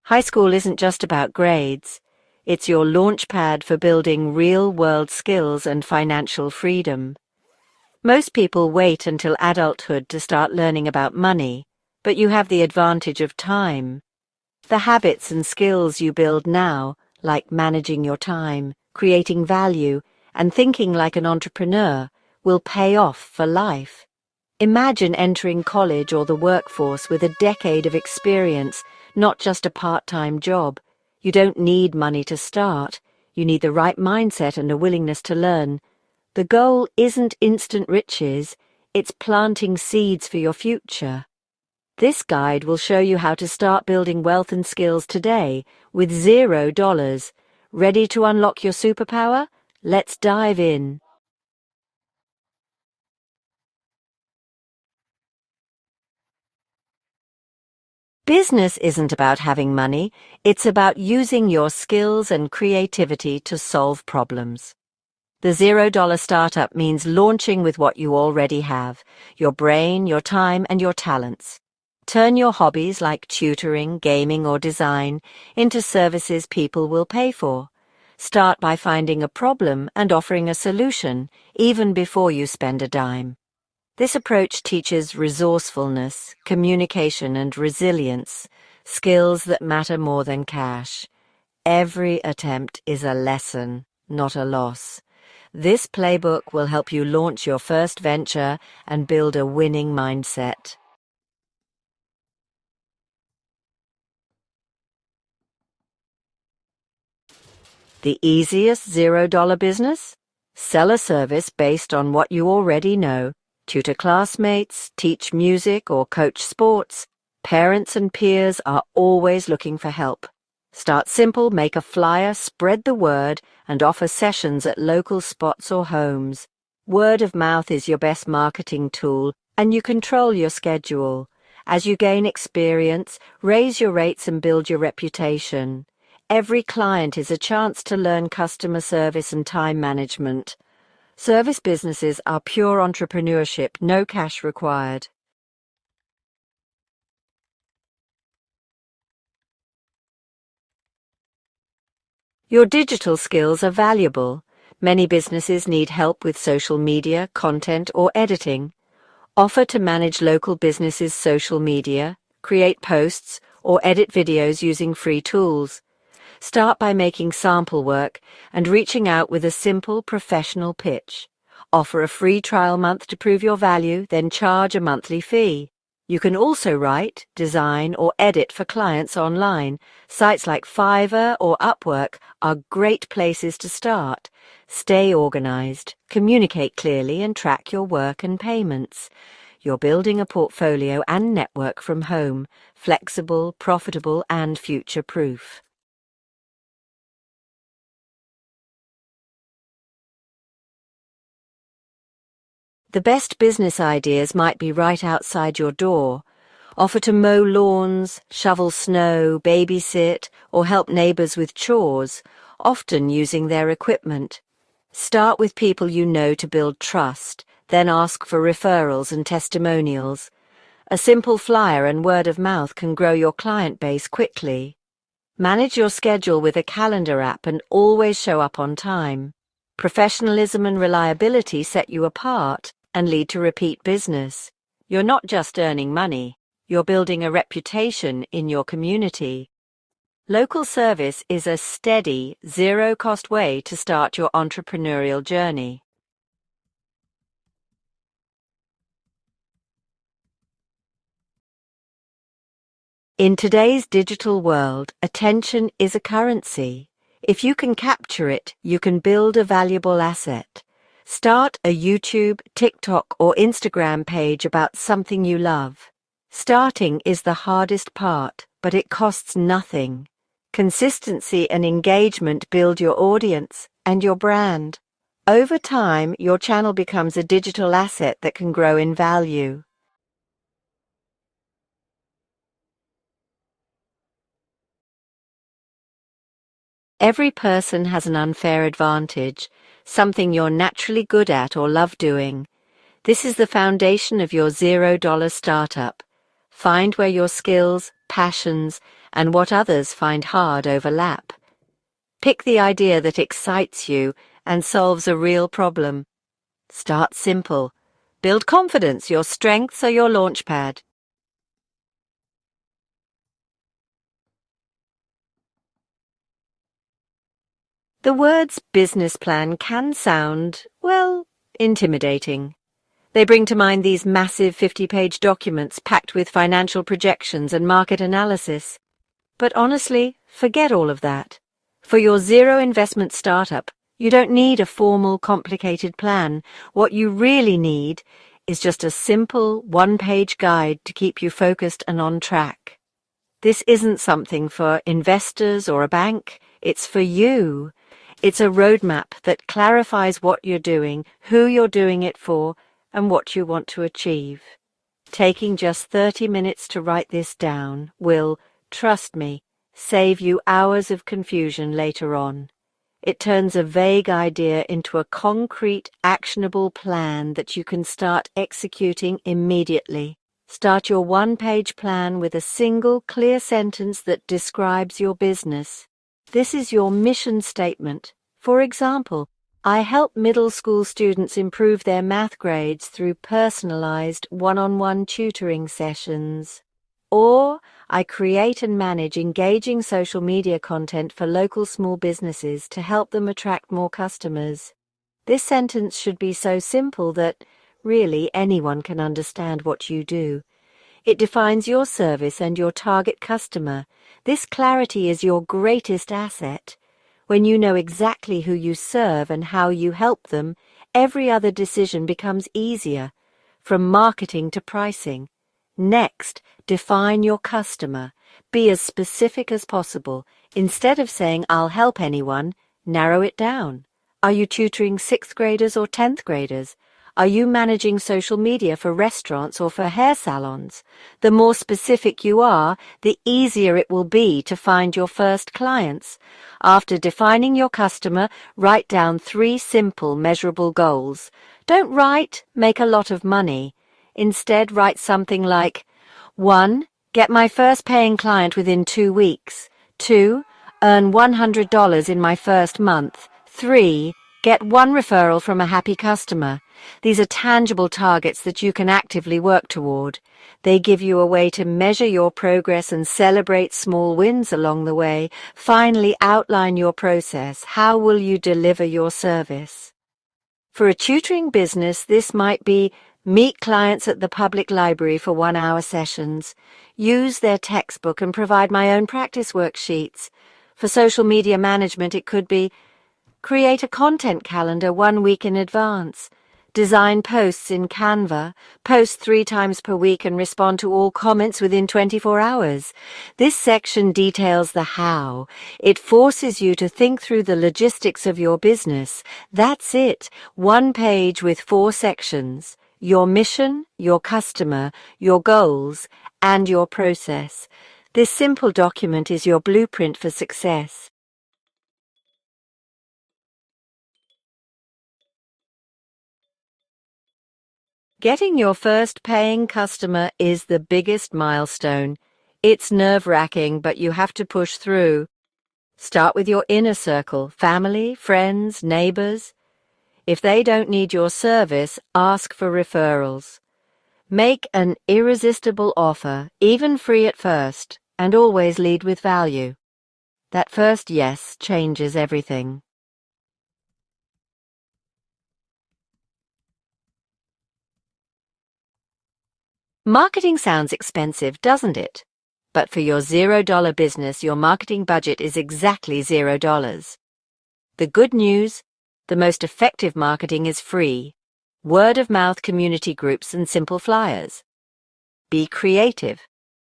High school isn't just about grades. It's your launch pad for building real-world skills and financial freedom. Most people wait until adulthood to start learning about money, but you have the advantage of time. The habits and skills you build now, like managing your time, creating value, and thinking like an entrepreneur, will pay off for life. Imagine entering college or the workforce with a decade of experience, not just a part-time job. You don't need money to start. You need the right mindset and a willingness to learn. The goal isn't instant riches, it's planting seeds for your future. This guide will show you how to start building wealth and skills today with $0. Ready to unlock your superpower? Let's dive in. Business isn't about having money, it's about using your skills and creativity to solve problems. The $0 startup means launching with what you already have, your brain, your time, and your talents. Turn your hobbies like tutoring, gaming, or design into services people will pay for. Start by finding a problem and offering a solution, even before you spend a dime. This approach teaches resourcefulness, communication, and resilience, skills that matter more than cash. Every attempt is a lesson, not a loss. This playbook will help you launch your first venture and build a winning mindset. The easiest $0 business? Sell a service based on what you already know. Tutor classmates, teach music, or coach sports. Parents and peers are always looking for help. Start simple, make a flyer, spread the word, and offer sessions at local spots or homes. Word of mouth is your best marketing tool, and you control your schedule. As you gain experience, raise your rates and build your reputation. Every client is a chance to learn customer service and time management. Service businesses are pure entrepreneurship, no cash required. Your digital skills are valuable. Many businesses need help with social media, content, or editing. Offer to manage local businesses' social media, create posts, or edit videos using free tools. Start by making sample work and reaching out with a simple professional pitch. Offer a free trial month to prove your value, then charge a monthly fee. You can also write, design, or edit for clients online. Sites like Fiverr or Upwork are great places to start. Stay organized, communicate clearly, and track your work and payments. You're building a portfolio and network from home, flexible, profitable, and future-proof. The best business ideas might be right outside your door. Offer to mow lawns, shovel snow, babysit, or help neighbors with chores, often using their equipment. Start with people you know to build trust, then ask for referrals and testimonials. A simple flyer and word of mouth can grow your client base quickly. Manage your schedule with a calendar app and always show up on time. Professionalism and reliability set you apart and lead to repeat business. You're not just earning money, you're building a reputation in your community. Local service is a steady, zero-cost way to start your entrepreneurial journey. In today's digital world, attention is a currency. If you can capture it, you can build a valuable asset. Start a YouTube, TikTok, or Instagram page about something you love. Starting is the hardest part, but it costs nothing. Consistency and engagement build your audience and your brand. Over time, your channel becomes a digital asset that can grow in value. Every person has an unfair advantage, something you're naturally good at or love doing. This is the foundation of your $0 startup. Find where your skills, passions, and what others find hard overlap. Pick the idea that excites you and solves a real problem. Start simple. Build confidence. Your strengths are your launchpad. The words business plan can sound, well, intimidating. They bring to mind these massive 50-page documents packed with financial projections and market analysis. But honestly, forget all of that. For your zero-investment startup, you don't need a formal, complicated plan. What you really need is just a simple, one-page guide to keep you focused and on track. This isn't something for investors or a bank. It's for you. It's a roadmap that clarifies what you're doing, who you're doing it for, and what you want to achieve. Taking just 30 minutes to write this down will, trust me, save you hours of confusion later on. It turns a vague idea into a concrete, actionable plan that you can start executing immediately. Start your one-page plan with a single, clear sentence that describes your business. This is your mission statement. For example, I help middle school students improve their math grades through personalized one-on-one tutoring sessions. Or I create and manage engaging social media content for local small businesses to help them attract more customers. This sentence should be so simple that, really, anyone can understand what you do. It defines your service and your target customer. This clarity is your greatest asset. When you know exactly who you serve and how you help them, every other decision becomes easier, from marketing to pricing. Next, define your customer. Be as specific as possible. Instead of saying, I'll help anyone, narrow it down. Are you tutoring 6th graders or 10th graders? Are you managing social media for restaurants or for hair salons? The more specific you are, the easier it will be to find your first clients. After defining your customer, write down 3 simple, measurable goals. Don't write, make a lot of money. Instead, write something like, 1. Get my first paying client within 2 weeks. 2. Earn $100 in my first month. 3. Get 1 referral from a happy customer. These are tangible targets that you can actively work toward. They give you a way to measure your progress and celebrate small wins along the way. Finally, outline your process. How will you deliver your service? For a tutoring business, this might be meet clients at the public library for 1-hour sessions, use their textbook and provide my own practice worksheets. For social media management, it could be create a content calendar 1 week in advance. Design posts in Canva, post 3 times per week and respond to all comments within 24 hours. This section details the how. It forces you to think through the logistics of your business. That's it. 1 page with 4 sections. Your mission, your customer, your goals, and your process. This simple document is your blueprint for success. Getting your first paying customer is the biggest milestone. It's nerve-wracking, but you have to push through. Start with your inner circle, family, friends, neighbors. If they don't need your service, ask for referrals. Make an irresistible offer, even free at first, and always lead with value. That first yes changes everything. Marketing sounds expensive, doesn't it? But for your $0 business, your marketing budget is exactly $0. The good news, the most effective marketing is free. Word-of-mouth community groups and simple flyers. Be creative.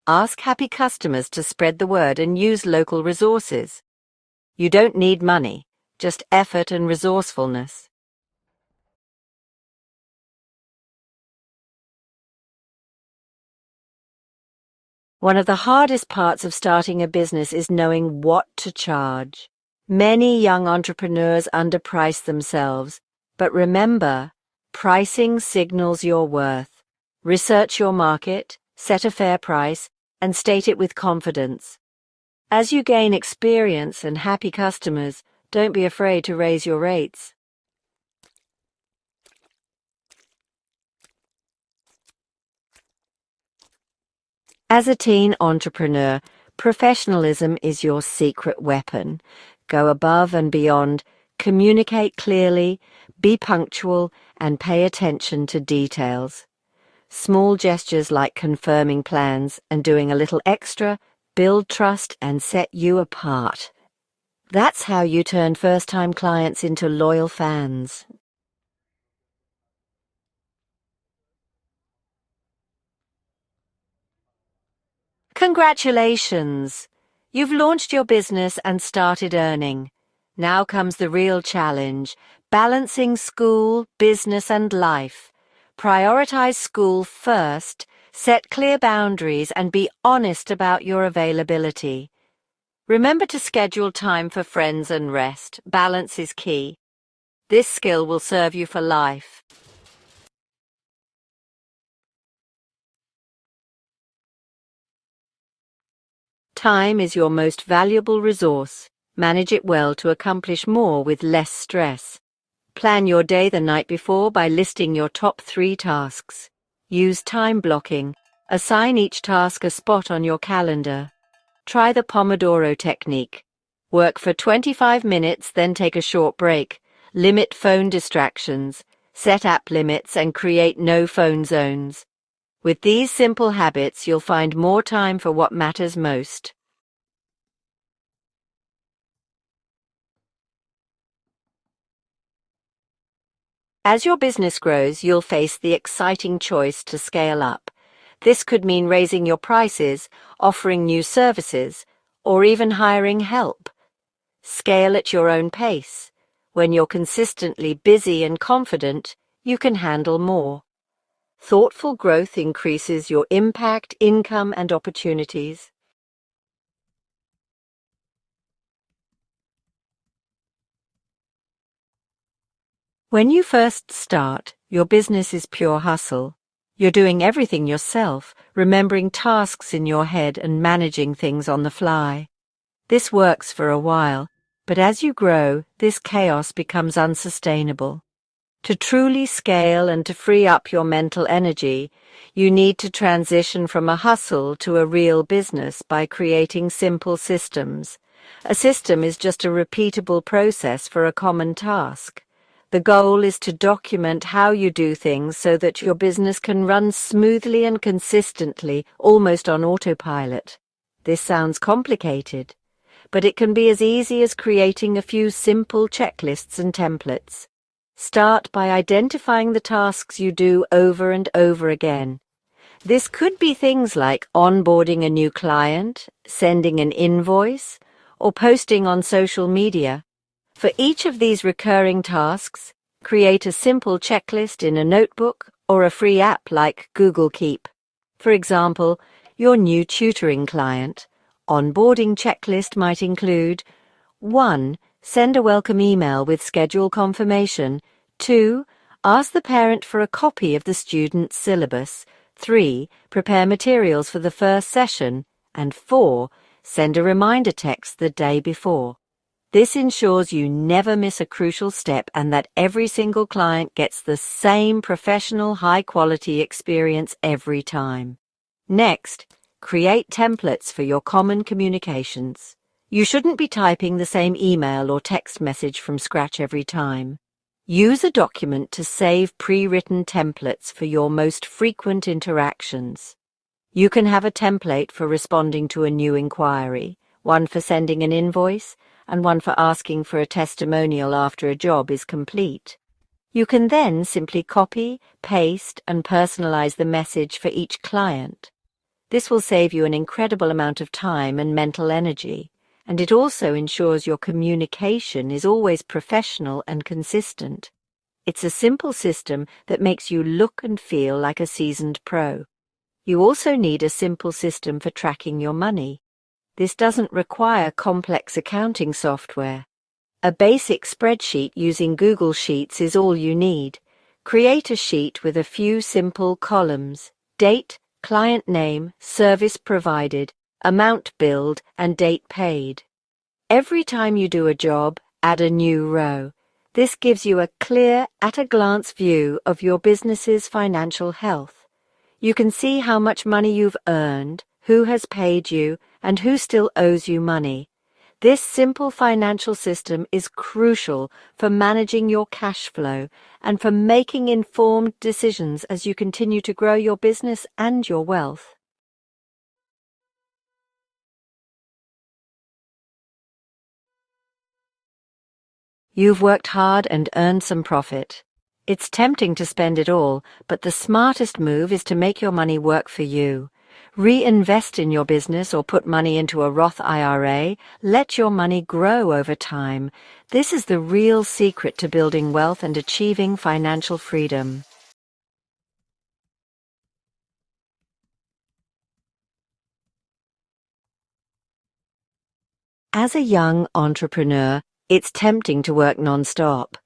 Ask happy customers to spread the word and use local resources. You don't need money, just effort and resourcefulness. One of the hardest parts of starting a business is knowing what to charge. Many young entrepreneurs underprice themselves, but remember, pricing signals your worth. Research your market, set a fair price, and state it with confidence. As you gain experience and happy customers, don't be afraid to raise your rates. As a teen entrepreneur, professionalism is your secret weapon. Go above and beyond, communicate clearly, be punctual, and pay attention to details. Small gestures like confirming plans and doing a little extra build trust and set you apart. That's how you turn first-time clients into loyal fans. Congratulations! You've launched your business and started earning. Now comes the real challenge, balancing school, business, and life. Prioritize school first, set clear boundaries, and be honest about your availability. Remember to schedule time for friends and rest. Balance is key. This skill will serve you for life. Time is your most valuable resource. Manage it well to accomplish more with less stress. Plan your day the night before by listing your top 3 tasks. Use time blocking. Assign each task a spot on your calendar. Try the Pomodoro technique. Work for 25 minutes, then take a short break. Limit phone distractions. Set app limits and create no phone zones. With these simple habits, you'll find more time for what matters most. As your business grows, you'll face the exciting choice to scale up. This could mean raising your prices, offering new services, or even hiring help. Scale at your own pace. When you're consistently busy and confident, you can handle more. Thoughtful growth increases your impact, income, and opportunities. When you first start, your business is pure hustle. You're doing everything yourself, remembering tasks in your head and managing things on the fly. This works for a while, but as you grow, this chaos becomes unsustainable. To truly scale and to free up your mental energy, you need to transition from a hustle to a real business by creating simple systems. A system is just a repeatable process for a common task. The goal is to document how you do things so that your business can run smoothly and consistently, almost on autopilot. This sounds complicated, but it can be as easy as creating a few simple checklists and templates. Start by identifying the tasks you do over and over again. This could be things like onboarding a new client, sending an invoice, or posting on social media. For each of these recurring tasks, create a simple checklist in a notebook or a free app like Google Keep. For example, your new tutoring client. Onboarding checklist might include 1. Send a welcome email with schedule confirmation. 2. Ask the parent for a copy of the student's syllabus. 3. Prepare materials for the first session. And 4. Send a reminder text the day before. This ensures you never miss a crucial step and that every single client gets the same professional, high-quality experience every time. Next, create templates for your common communications. You shouldn't be typing the same email or text message from scratch every time. Use a document to save pre-written templates for your most frequent interactions. You can have a template for responding to a new inquiry, one for sending an invoice, and one for asking for a testimonial after a job is complete. You can then simply copy, paste, and personalize the message for each client. This will save you an incredible amount of time and mental energy, and it also ensures your communication is always professional and consistent. It's a simple system that makes you look and feel like a seasoned pro. You also need a simple system for tracking your money. This doesn't require complex accounting software. A basic spreadsheet using Google Sheets is all you need. Create a sheet with a few simple columns: date, client name, service provided, amount billed, and date paid. Every time you do a job, add a new row. This gives you a clear, at-a-glance view of your business's financial health. You can see how much money you've earned, who has paid you, and who still owes you money. This simple financial system is crucial for managing your cash flow and for making informed decisions as you continue to grow your business and your wealth. You've worked hard and earned some profit. It's tempting to spend it all, but the smartest move is to make your money work for you. Reinvest in your business or put money into a Roth IRA. Let your money grow over time. This is the real secret to building wealth and achieving financial freedom. As a young entrepreneur, it's tempting to work non-stop.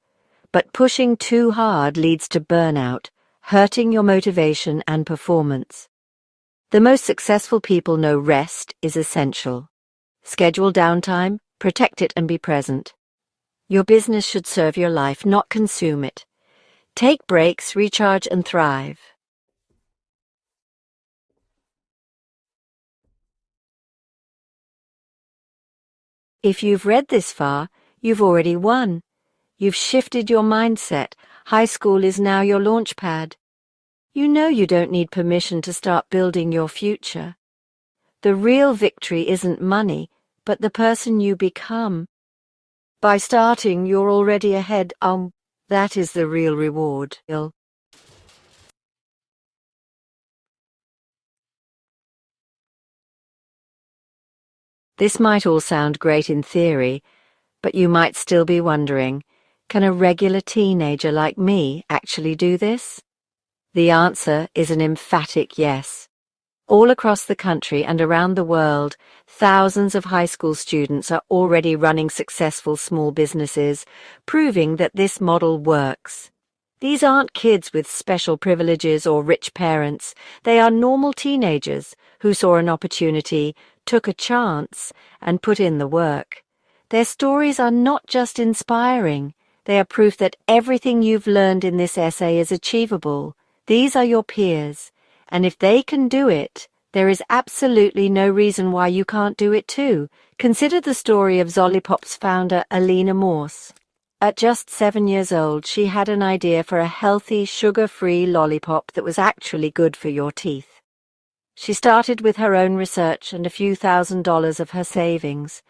But pushing too hard leads to burnout, hurting your motivation and performance. The most successful people know rest is essential. Schedule downtime, protect it, and be present. Your business should serve your life, not consume it. Take breaks, recharge, and thrive. If you've read this far, you've already won. You've shifted your mindset. High school is now your launch pad. You know you don't need permission to start building your future. The real victory isn't money, but the person you become. By starting, you're already ahead. That is the real reward. This might all sound great in theory, but you might still be wondering, can a regular teenager like me actually do this? The answer is an emphatic yes. All across the country and around the world, thousands of high school students are already running successful small businesses, proving that this model works. These aren't kids with special privileges or rich parents. They are normal teenagers who saw an opportunity, took a chance, and put in the work. Their stories are not just inspiring. They are proof that everything you've learned in this essay is achievable. These are your peers, and if they can do it, there is absolutely no reason why you can't do it too. Consider the story of Zollipop's founder, Alina Morse. At just 7 years old, she had an idea for a healthy, sugar-free lollipop that was actually good for your teeth. She started with her own research and a few $1,000s of her savings.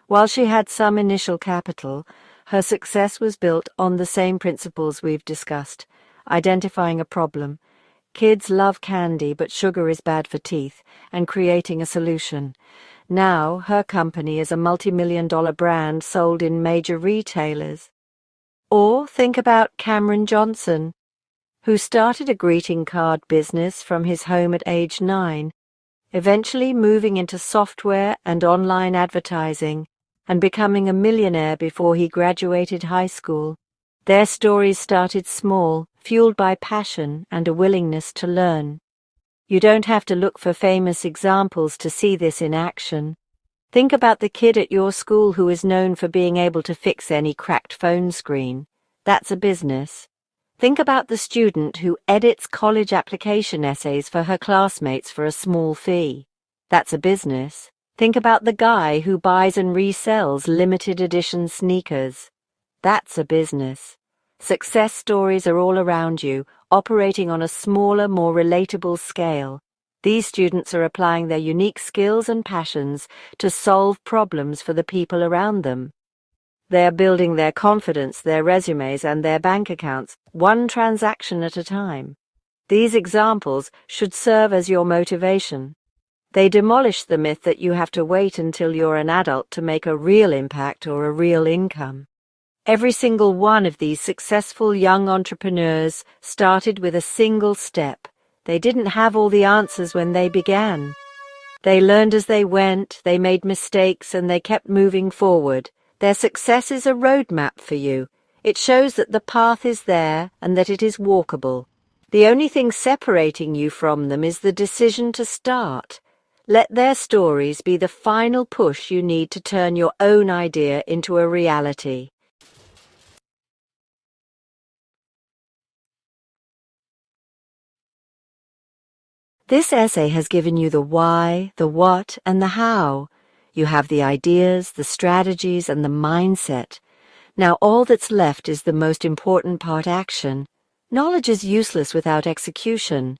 While she had some initial capital, her success was built on the same principles we've discussed. Identifying a problem. Kids love candy, but sugar is bad for teeth, and creating a solution. Now, her company is a multi-million-dollar brand sold in major retailers. Or think about Cameron Johnson, who started a greeting card business from his home at age 9, eventually moving into software and online advertising, and becoming a millionaire before he graduated high school. Their stories started small, fueled by passion and a willingness to learn. You don't have to look for famous examples to see this in action. Think about the kid at your school who is known for being able to fix any cracked phone screen. That's a business. Think about the student who edits college application essays for her classmates for a small fee. That's a business. Think about the guy who buys and resells limited edition sneakers. That's a business. Success stories are all around you, operating on a smaller, more relatable scale. These students are applying their unique skills and passions to solve problems for the people around them. They are building their confidence, their resumes, and their bank accounts, one transaction at a time. These examples should serve as your motivation. They demolish the myth that you have to wait until you're an adult to make a real impact or a real income. Every single one of these successful young entrepreneurs started with a single step. They didn't have all the answers when they began. They learned as they went, they made mistakes, and they kept moving forward. Their success is a roadmap for you. It shows that the path is there and that it is walkable. The only thing separating you from them is the decision to start. Let their stories be the final push you need to turn your own idea into a reality. This essay has given you the why, the what, and the how. You have the ideas, the strategies, and the mindset. Now all that's left is the most important part: action. Knowledge is useless without execution.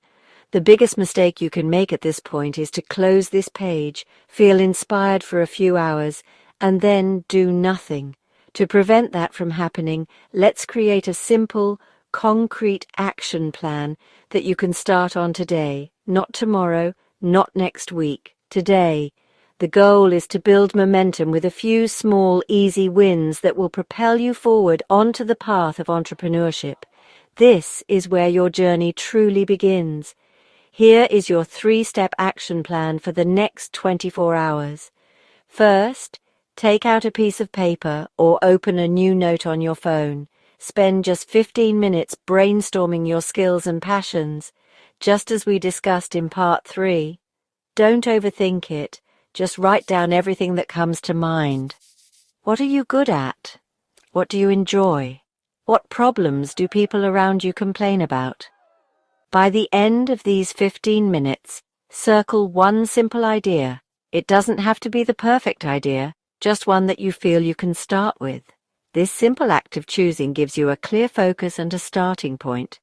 The biggest mistake you can make at this point is to close this page, feel inspired for a few hours, and then do nothing. To prevent that from happening, let's create a simple, concrete action plan that you can start on today, not tomorrow, not next week, today. The goal is to build momentum with a few small, easy wins that will propel you forward onto the path of entrepreneurship. This is where your journey truly begins. Here is your 3-step action plan for the next 24 hours. First, take out a piece of paper or open a new note on your phone. Spend just 15 minutes brainstorming your skills and passions, just as we discussed in part 3. Don't overthink it. Just write down everything that comes to mind. What are you good at? What do you enjoy? What problems do people around you complain about? By the end of these 15 minutes, circle one simple idea. It doesn't have to be the perfect idea, just one that you feel you can start with. This simple act of choosing gives you a clear focus and a starting point.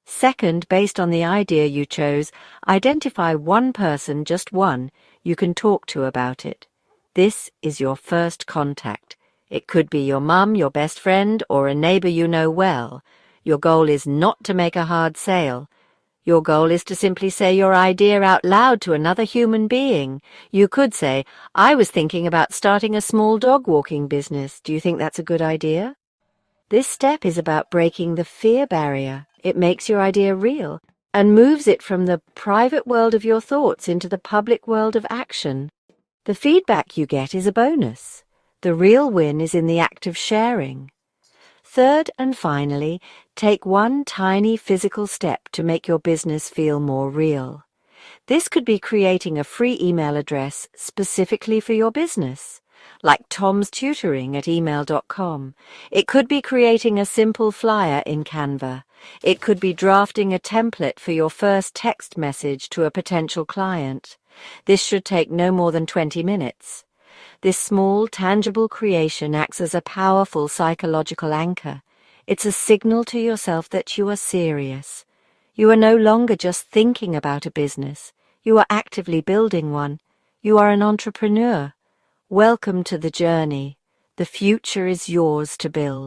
Second, based on the idea you chose, identify one person, just one, you can talk to about it. This is your first contact. It could be your mum, your best friend, or a neighbor you know well. Your goal is not to make a hard sale. Your goal is to simply say your idea out loud to another human being. You could say, "I was thinking about starting a small dog walking business. Do you think that's a good idea?" This step is about breaking the fear barrier. It makes your idea real and moves it from the private world of your thoughts into the public world of action. The feedback you get is a bonus. The real win is in the act of sharing. Third and finally, take one tiny physical step to make your business feel more real. This could be creating a free email address specifically for your business, like tomstutoring@email.com. It could be creating a simple flyer in Canva. It could be drafting a template for your first text message to a potential client. This should take no more than 20 minutes. This small, tangible creation acts as a powerful psychological anchor. It's a signal to yourself that you are serious. You are no longer just thinking about a business. You are actively building one. You are an entrepreneur. Welcome to the journey. The future is yours to build.